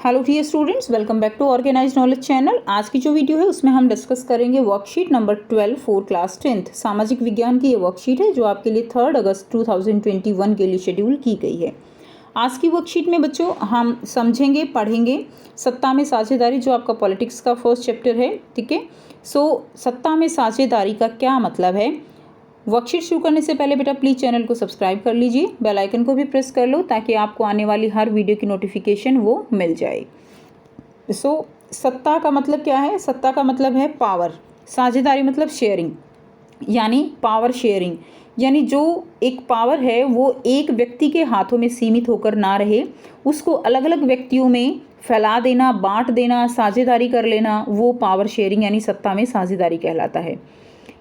Hello dear students, welcome back to organised knowledge channel. आज की जो वीडियो है उसमें हम डिस्कस करेंगे worksheet number 12 for class 10th। सामाजिक विज्ञान की ये वर्कशीट है जो आपके लिए 3 अगस्त 2021 के लिए शेड्यूल की गई है। आज की वर्कशीट में बच्चों हम समझेंगे, पढ़ेंगे सत्ता में साझेदारी, जो आपका पॉलिटिक्स का फर्स्ट चैप्टर है। ठीक है, सो सत्ता में साझेदारी का क्या मतलब है। वर्कशीट शुरू करने से पहले बेटा प्लीज़ चैनल को सब्सक्राइब कर लीजिए, बेल आइकन को भी प्रेस कर लो ताकि आपको आने वाली हर वीडियो की नोटिफिकेशन वो मिल जाए। सत्ता का मतलब क्या है? सत्ता का मतलब है पावर। साझेदारी मतलब शेयरिंग, यानी पावर शेयरिंग, यानी जो एक पावर है वो एक व्यक्ति के हाथों में सीमित होकर ना रहे, उसको अलग अलग व्यक्तियों में फैला देना, बांट देना, साझेदारी कर लेना, वो पावर शेयरिंग यानी सत्ता में साझेदारी कहलाता है।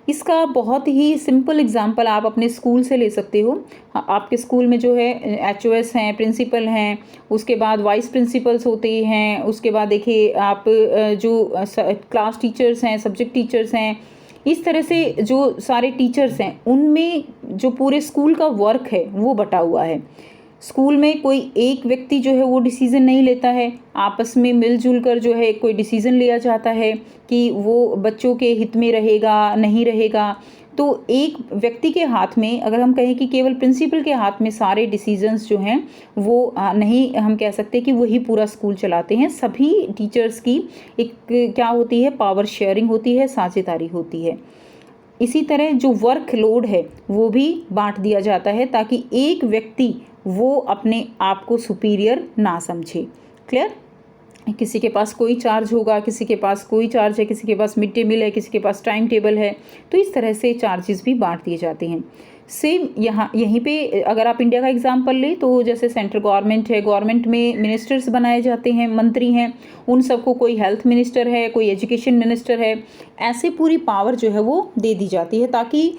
इसका बहुत ही सिंपल एग्जांपल आप अपने स्कूल से ले सकते हो। आपके स्कूल में जो है HOS हैं, प्रिंसिपल हैं, उसके बाद वाइस प्रिंसिपल्स होते हैं, उसके बाद देखिए आप जो क्लास टीचर्स हैं, सब्जेक्ट टीचर्स हैं, इस तरह से जो सारे टीचर्स हैं उनमें जो पूरे स्कूल का वर्क है वो बटा हुआ है। स्कूल में कोई एक व्यक्ति जो है वो डिसीज़न नहीं लेता है, आपस में मिलजुल कर जो है कोई डिसीज़न लिया जाता है कि वो बच्चों के हित में रहेगा नहीं रहेगा। तो एक व्यक्ति के हाथ में, अगर हम कहें कि केवल प्रिंसिपल के हाथ में सारे डिसीजंस जो हैं वो नहीं हम कह सकते कि वही पूरा स्कूल चलाते हैं। सभी टीचर्स की एक क्या होती है, पावर शेयरिंग होती है, साझेदारी होती है। इसी तरह जो वर्क लोड है वो भी बांट दिया जाता है ताकि एक व्यक्ति वो अपने आप को सुपीरियर ना समझे। क्लियर? किसी के पास कोई चार्ज होगा, किसी के पास कोई चार्ज है, किसी के पास मिड डे मील है, किसी के पास टाइम टेबल है, तो इस तरह से चार्जेस भी बांट दिए जाते हैं। सेम यहीं पे अगर आप इंडिया का एग्जाम्पल लें तो जैसे सेंट्रल गवर्नमेंट है, गवर्नमेंट में मिनिस्टर्स बनाए जाते हैं, मंत्री हैं, उन सबको कोई हेल्थ मिनिस्टर है, कोई एजुकेशन मिनिस्टर है, ऐसे पूरी पावर जो है वो दे दी जाती है ताकि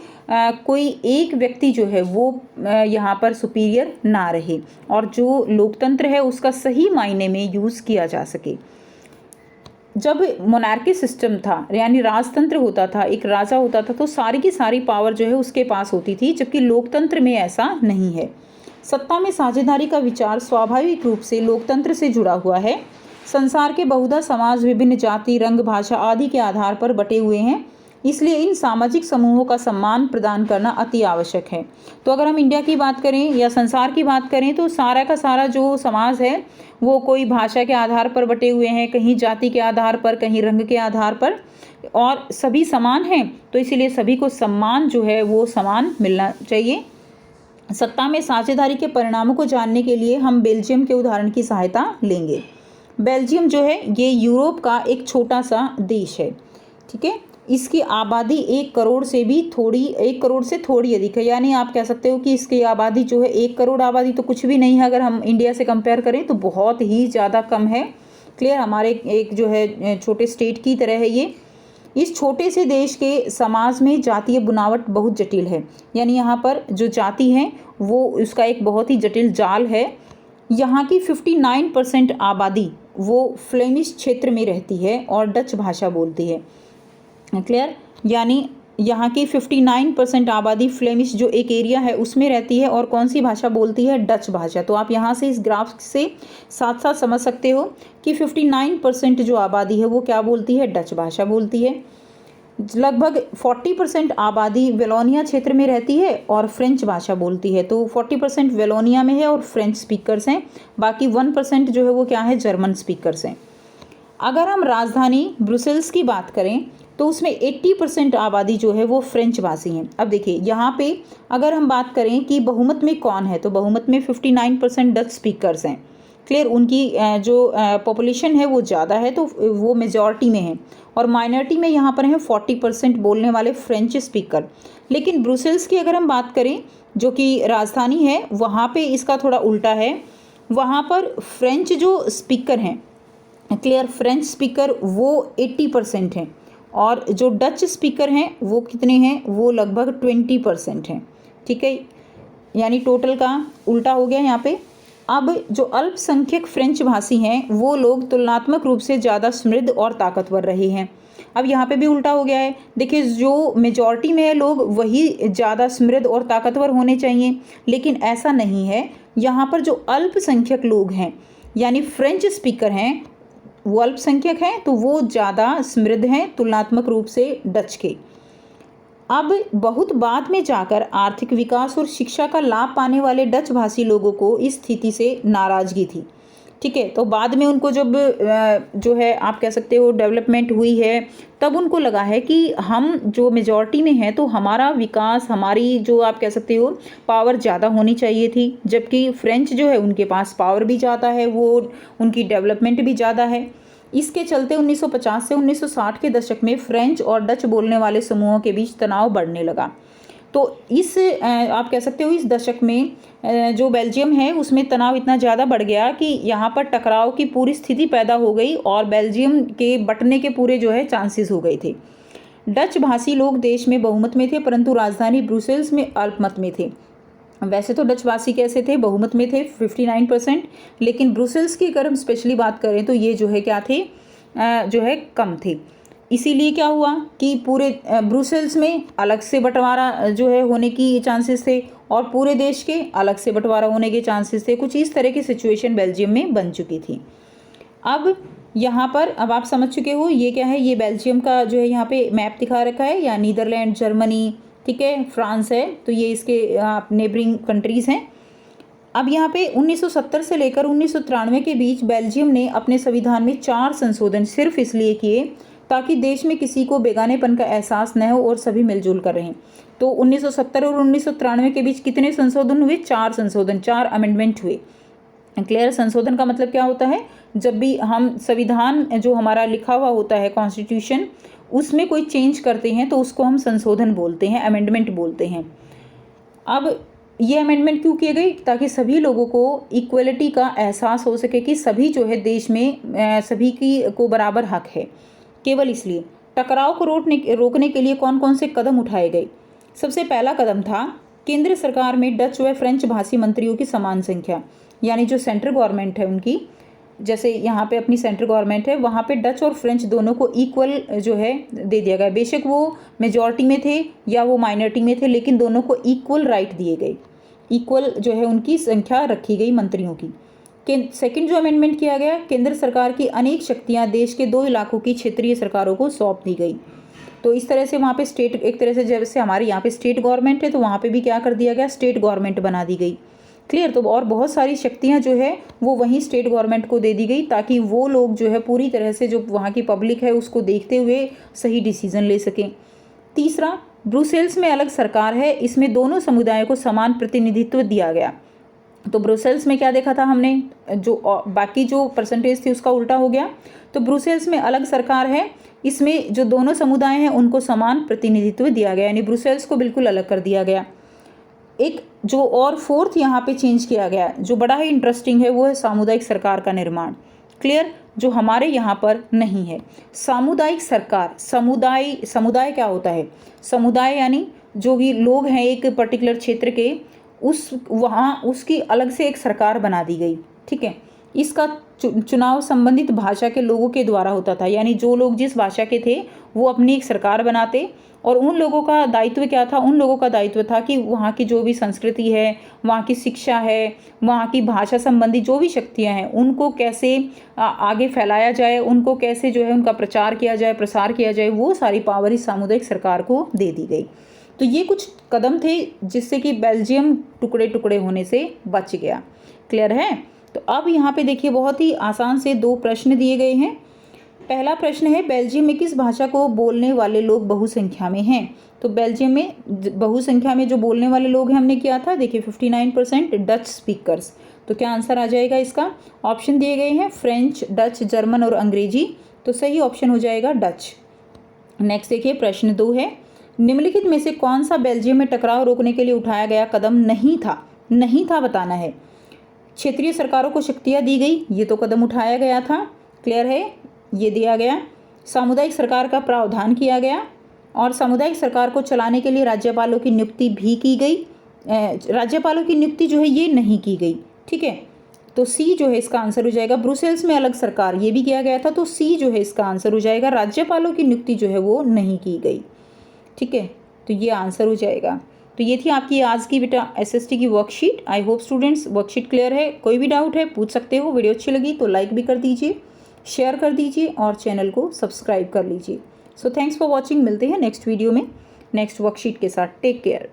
कोई एक व्यक्ति जो है वो यहाँ पर सुपीरियर ना रहे और जो लोकतंत्र है उसका सही मायने में यूज़ किया जा सके। जब मोनार्की सिस्टम था यानी राजतंत्र होता था, एक राजा होता था, तो सारी की सारी पावर जो है उसके पास होती थी, जबकि लोकतंत्र में ऐसा नहीं है। सत्ता में साझेदारी का विचार स्वाभाविक रूप से लोकतंत्र से जुड़ा हुआ है। संसार के बहुधा समाज विभिन्न जाति, रंग, भाषा आदि के आधार पर बटे हुए हैं, इसलिए इन सामाजिक समूहों का सम्मान प्रदान करना अति आवश्यक है। तो अगर हम इंडिया की बात करें या संसार की बात करें तो सारा का सारा जो समाज है वो कोई भाषा के आधार पर बटे हुए हैं, कहीं जाति के आधार पर, कहीं रंग के आधार पर, और सभी समान हैं, तो इसीलिए सभी को सम्मान जो है वो समान मिलना चाहिए। सत्ता में साझेदारी के परिणामों को जानने के लिए हम बेल्जियम के उदाहरण की सहायता लेंगे। बेल्जियम जो है ये यूरोप का एक छोटा सा देश है। ठीक है, इसकी आबादी 1 करोड़ से थोड़ी अधिक है, यानी आप कह सकते हो कि इसकी आबादी जो है 1 करोड़ आबादी तो कुछ भी नहीं है, अगर हम इंडिया से कंपेयर करें तो बहुत ही ज़्यादा कम है। क्लियर? हमारे एक जो है छोटे स्टेट की तरह है ये। इस छोटे से देश के समाज में जातीय बुनावट बहुत जटिल है, यानी यहाँ पर जो जाति है वो उसका एक बहुत ही जटिल जाल है। यहाँ की 59% आबादी वो फ्लेमिश क्षेत्र में रहती है और डच भाषा बोलती है। क्लियर? यानी यहाँ की 59% आबादी फ्लेमिश जो एक एरिया है उसमें रहती है और कौन सी भाषा बोलती है? डच भाषा। तो आप यहाँ से इस ग्राफ से साथ साथ समझ सकते हो कि 59% जो आबादी है वो क्या बोलती है? डच भाषा बोलती है। लगभग 40% आबादी वेलोनिया क्षेत्र में रहती है और फ्रेंच भाषा बोलती है। तो 40% वेलोनिया में है और फ्रेंच स्पीकर्स हैं, बाकी 1% जो है वो क्या है? जर्मन स्पीकर्स हैं। अगर हम राजधानी ब्रुसेल्स की बात करें तो उसमें 80% आबादी जो है वो फ्रेंच भाषी हैं। अब देखिए यहाँ पे अगर हम बात करें कि बहुमत में कौन है, तो बहुमत में 59% डच स्पीकर्स हैं। क्लियर? उनकी जो पॉपुलेशन है वो ज़्यादा है तो वो मेजॉरिटी में है, और माइनॉरिटी में यहाँ पर है 40% बोलने वाले फ्रेंच स्पीकर। लेकिन ब्रुसेल्स की अगर हम बात करें जो कि राजधानी है, वहाँ पर इसका थोड़ा उल्टा है। वहाँ पर फ्रेंच जो स्पीकर हैं, क्लियर, फ्रेंच स्पीकर वो 80% हैं और जो डच स्पीकर हैं वो कितने हैं? वो लगभग 20% हैं। ठीक है, यानी टोटल का उल्टा हो गया यहाँ पे। अब जो अल्पसंख्यक फ्रेंच भाषी हैं वो लोग तुलनात्मक रूप से ज़्यादा समृद्ध और ताकतवर रहे हैं। अब यहाँ पे भी उल्टा हो गया है। देखिए जो मेजॉरिटी में है लोग वही ज़्यादा समृद्ध और ताकतवर होने चाहिए, लेकिन ऐसा नहीं है। यहाँ पर जो अल्पसंख्यक लोग हैं यानी फ्रेंच स्पीकर हैं वो अल्पसंख्यक हैं, तो वो ज़्यादा समृद्ध हैं तुलनात्मक रूप से डच के। अब बहुत बाद में जाकर आर्थिक विकास और शिक्षा का लाभ पाने वाले डच भाषी लोगों को इस स्थिति से नाराज़गी थी। ठीक है, तो बाद में उनको जब जो है आप कह सकते हो डेवलपमेंट हुई है, तब उनको लगा है कि हम जो मेजॉरिटी में हैं तो हमारा विकास, हमारी जो आप कह सकते हो पावर ज़्यादा होनी चाहिए थी, जबकि फ्रेंच जो है उनके पास पावर भी ज़्यादा है, वो उनकी डेवलपमेंट भी ज़्यादा है। इसके चलते 1950 से 1960 के दशक में फ्रेंच और डच बोलने वाले समूहों के बीच तनाव बढ़ने लगा। तो इस आप कह सकते हो इस दशक में जो बेल्जियम है उसमें तनाव इतना ज़्यादा बढ़ गया कि यहाँ पर टकराव की पूरी स्थिति पैदा हो गई और बेल्जियम के बंटने के पूरे जो है चांसेस हो गए थे। डच भाषी लोग देश में बहुमत में थे, परंतु राजधानी ब्रुसेल्स में अल्पमत में थे। वैसे तो डच भाषी कैसे थे, बहुमत में थे 59%, लेकिन ब्रुसेल्स की अगर हम स्पेशली बात करें तो ये जो है क्या थे, जो है कम थे। इसीलिए क्या हुआ कि पूरे ब्रुसेल्स में अलग से बंटवारा जो है होने की चांसेस थे और पूरे देश के अलग से बंटवारा होने के चांसेस थे। कुछ इस तरह की सिचुएशन बेल्जियम में बन चुकी थी। अब यहाँ पर अब आप समझ चुके हो ये क्या है, ये बेल्जियम का जो है यहाँ पे मैप दिखा रखा है, या नीदरलैंड, जर्मनी, ठीक है, फ्रांस है, तो ये इसके नेबरिंग कंट्रीज़ हैं। अब यहाँ पे 1970 से लेकर 1993 के बीच बेल्जियम ने अपने संविधान में 4 संशोधन सिर्फ इसलिए किए ताकि देश में किसी को बेगानेपन का एहसास न हो और सभी मिलजुल कर रहें। तो 1970 और 1993 के बीच कितने संशोधन हुए? 4 संशोधन, 4 अमेंडमेंट हुए। क्लियर? संशोधन का मतलब क्या होता है, जब भी हम संविधान जो हमारा लिखा हुआ होता है कॉन्स्टिट्यूशन, उसमें कोई चेंज करते हैं तो उसको हम संशोधन बोलते हैं, अमेंडमेंट बोलते हैं। अब ये अमेंडमेंट क्यों किए गए? ताकि सभी लोगों को इक्वलिटी का एहसास हो सके कि सभी जो है देश में सभी की को बराबर हक है। केवल इसलिए टकराव को रोकने के लिए कौन कौन से कदम उठाए गए? सबसे पहला कदम था केंद्र सरकार में डच व फ्रेंच भाषी मंत्रियों की समान संख्या, यानी जो सेंट्रल गवर्नमेंट है उनकी, जैसे यहाँ पे अपनी सेंट्रल गवर्नमेंट है, वहाँ पे डच और फ्रेंच दोनों को इक्वल जो है दे दिया गया। बेशक वो मेजॉरिटी में थे या वो माइनॉरिटी में थे, लेकिन दोनों को इक्वल राइट दिए गए, इक्वल जो है उनकी संख्या रखी गई मंत्रियों की। सेकंड जो अमेंडमेंट किया गया, केंद्र सरकार की अनेक शक्तियाँ देश के 2 इलाकों की क्षेत्रीय सरकारों को सौंप दी गई। तो इस तरह से वहाँ पे स्टेट, एक तरह से जैसे हमारे यहाँ पे स्टेट गवर्नमेंट है तो वहाँ पे भी क्या कर दिया गया, स्टेट गवर्नमेंट बना दी गई। क्लियर? तो और बहुत सारी शक्तियाँ जो है वो वहीं स्टेट गवर्नमेंट को दे दी गई ताकि वो लोग जो है पूरी तरह से जो वहाँ की पब्लिक है उसको देखते हुए सही डिसीजन ले सकें। तीसरा, ब्रुसेल्स में अलग सरकार है, इसमें दोनों समुदायों को समान प्रतिनिधित्व दिया गया। तो ब्रुसेल्स में क्या देखा था हमने, जो बाकी जो परसेंटेज थी उसका उल्टा हो गया। तो ब्रुसेल्स में अलग सरकार है, इसमें जो दोनों समुदाय हैं उनको समान प्रतिनिधित्व दिया गया, यानी ब्रुसेल्स को बिल्कुल अलग कर दिया गया। एक जो और फोर्थ यहाँ पे चेंज किया गया जो बड़ा ही इंटरेस्टिंग है, वो है सामुदायिक सरकार का निर्माण। क्लियर? जो हमारे यहाँ पर नहीं है। सामुदायिक सरकार, समुदाय क्या होता है? समुदाय यानी जो भी लोग हैं एक पर्टिकुलर क्षेत्र के, उसकी अलग से एक सरकार बना दी गई। ठीक है, इसका चुनाव संबंधित भाषा के लोगों के द्वारा होता था, यानी जो लोग जिस भाषा के थे वो अपनी एक सरकार बनाते और उन लोगों का दायित्व क्या था? उन लोगों का दायित्व था कि वहाँ की जो भी संस्कृति है, वहाँ की शिक्षा है, वहाँ की भाषा संबंधी जो भी शक्तियाँ हैं उनको कैसे आगे फैलाया जाए, उनको कैसे जो है उनका प्रचार किया जाए, प्रसार किया जाए, वो सारी पावर इस सामुदायिक सरकार को दे दी गई। तो ये कुछ कदम थे जिससे कि बेल्जियम टुकड़े टुकड़े होने से बच गया। क्लियर है? तो अब यहाँ पे देखिए बहुत ही आसान से 2 प्रश्न दिए गए हैं। पहला प्रश्न है बेल्जियम में किस भाषा को बोलने वाले लोग बहुसंख्या में हैं? तो बेल्जियम में बहुसंख्या में जो बोलने वाले लोग हैं हमने किया था, देखिए 59% डच स्पीकर्स। तो क्या आंसर आ जाएगा इसका? ऑप्शन दिए गए हैं फ्रेंच, डच, जर्मन और अंग्रेजी, तो सही ऑप्शन हो जाएगा डच। नेक्स्ट देखिए प्रश्न 2 है, निम्नलिखित में से कौन सा बेल्जियम में टकराव रोकने के लिए उठाया गया कदम नहीं था बताना है। क्षेत्रीय सरकारों को शक्तियाँ दी गई, ये तो कदम उठाया गया था। क्लियर है? ये दिया गया। सामुदायिक सरकार का प्रावधान किया गया और सामुदायिक सरकार को चलाने के लिए राज्यपालों की नियुक्ति भी की गई। राज्यपालों की नियुक्ति जो है ये नहीं की गई। ठीक है, तो सी जो है इसका आंसर हो जाएगा। ब्रुसेल्स में अलग सरकार, ये भी किया गया था, तो सी जो है इसका आंसर हो जाएगा। राज्यपालों की नियुक्ति जो है वो नहीं की गई। ठीक है, तो ये आंसर हो जाएगा। तो ये थी आपकी आज की बेटा एसएसटी की worksheet. I hope students worksheet clear है। कोई भी डाउट है पूछ सकते हो। वीडियो अच्छी लगी तो लाइक भी कर दीजिए, शेयर कर दीजिए और चैनल को सब्सक्राइब कर लीजिए। So thanks for watching. मिलते हैं नेक्स्ट वीडियो में नेक्स्ट वर्कशीट के साथ। Take care.